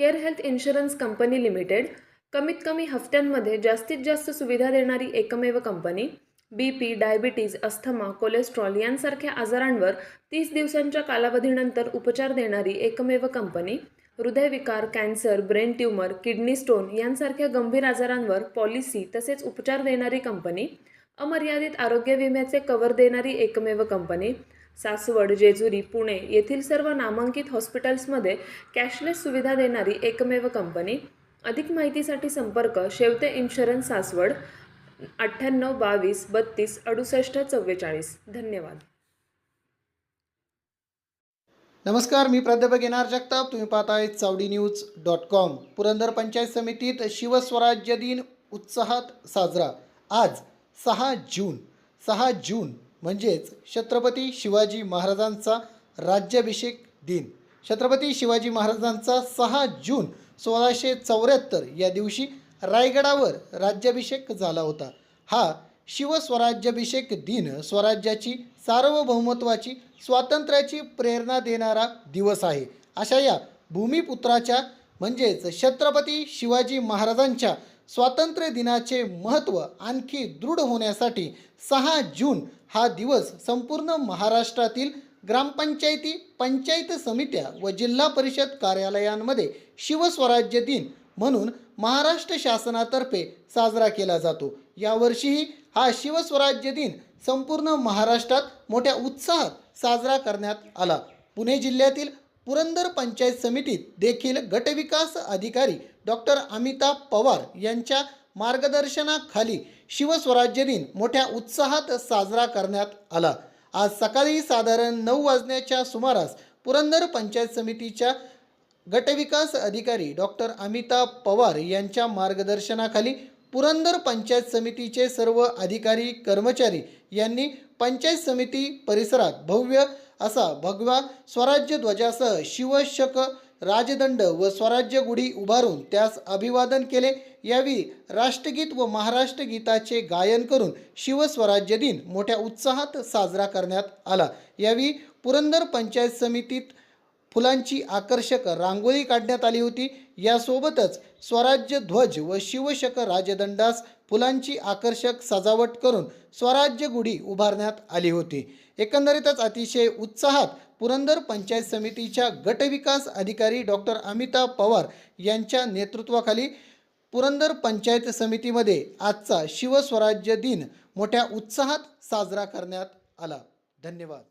Care health insurance company limited कमीत कमी हफ्त्यांमध्ये जास्तीत जास्त सुविधा देणारी एकमेव company. BP, diabetes, asthma, cholesterol यांसारख्या आजारांवर 30 दिवसांच्या कालावधीनंतर उपचार देणारी एकमेव कंपनी। हृदयविकार, cancer, brain tumour, kidney stone यांसारख्या गंभीर आजारांवर पॉलिसी तसेच उपचार देणारी कंपनी। अमर्यादित आरोग्य विम्याचे कव्हर देणारी एकमेव कंपनी। सासवड, जेजुरी, पुणे येथील सर्व नामांकित हॉस्पिटल्समध्ये कॅशलेस सुविधा देणारी एकमेव कंपनी। अधिक माहितीसाठी संपर्क शेवते इन्शुरन्स सासवड 98 22 32 68 44। धन्यवाद। नमस्कार, मी प्राध्यापक एन.आर. जगताप। तुम्ही पाहताय चावडीन्यूज.com। पुरंदर पंचायत समितीत शिवस्वराज्य दिन उत्साहात साजरा। आज 6 जून म्हणजेच छत्रपती शिवाजी महाराजांचा राज्याभिषेक दिन। छत्रपती शिवाजी महाराजांचा 6 जून 1674 या दिवशी रायगडावर राज्याभिषेक झाला होता। हा शिवस्वराज्याभिषेक दिन स्वराज्याची सार्वभौमत्वाची स्वातंत्र्याची प्रेरणा देणारा दिवस आहे। अशा या भूमिपुत्राच्या म्हणजेच छत्रपती शिवाजी महाराजांच्या स्वातंत्र्य दिनाचे महत्त्व आणखी दृढ होण्यासाठी 6 जून हा दिवस संपूर्ण महाराष्ट्रातील ग्रामपंचायती, पंचायत समित्या व जिल्हा परिषद कार्यालयांमध्ये शिवस्वराज्य दिन म्हणून महाराष्ट्र शासनातर्फे साजरा केला जातो। यावर्षीही हा शिवस्वराज्य दिन संपूर्ण महाराष्ट्रात मोठ्या उत्साहात साजरा करण्यात आला। पुणे जिल्ह्यातील पुरंदर पंचायत समितीत देखील गटविकास अधिकारी डॉक्टर अमिता पवार यांच्या मार्गदर्शनाखाली शिवस्वराज्य दिन मोठ्या उत्साहात साजरा करण्यात आला। आज सकाळी साधारण 9 वाजण्याच्या सुमारास पुरंदर पंचायत समितीच्या गटविकास अधिकारी डॉक्टर अमिता पवार यांच्या मार्गदर्शनाखाली पुरंदर पंचायत समितीचे सर्व अधिकारी कर्मचारी यांनी पंचायत समिती परिसरात भव्य असा भगवा स्वराज्य ध्वजासह शिवशक राजदंड व स्वराज्य गुढी उभारून त्यास अभिवादन केले। यावेळी राष्ट्रगीत व महाराष्ट्र गीताचे गायन करून शिवस्वराज्य दिन मोठ्या उत्साहात साजरा करण्यात आला। यावेळी पुरंदर पंचायत समितीत फुलांची आकर्षक रांगोळी काढण्यात आली होती। यासोबतच स्वराज्य ध्वज व शिवशक राजदंडास फुलांची आकर्षक सजावट करून स्वराज्य गुढी उभारण्यात आली होती। एकंदरीतच अतिशय उत्साहात पुरंदर पंचायत समितीच्या गटविकास अधिकारी डॉक्टर अमिता पवार यांच्या नेतृत्वाखाली पुरंदर पंचायत समितीमध्ये आजचा शिवस्वराज्य दिन मोठ्या उत्साहात साजरा करण्यात आला। धन्यवाद।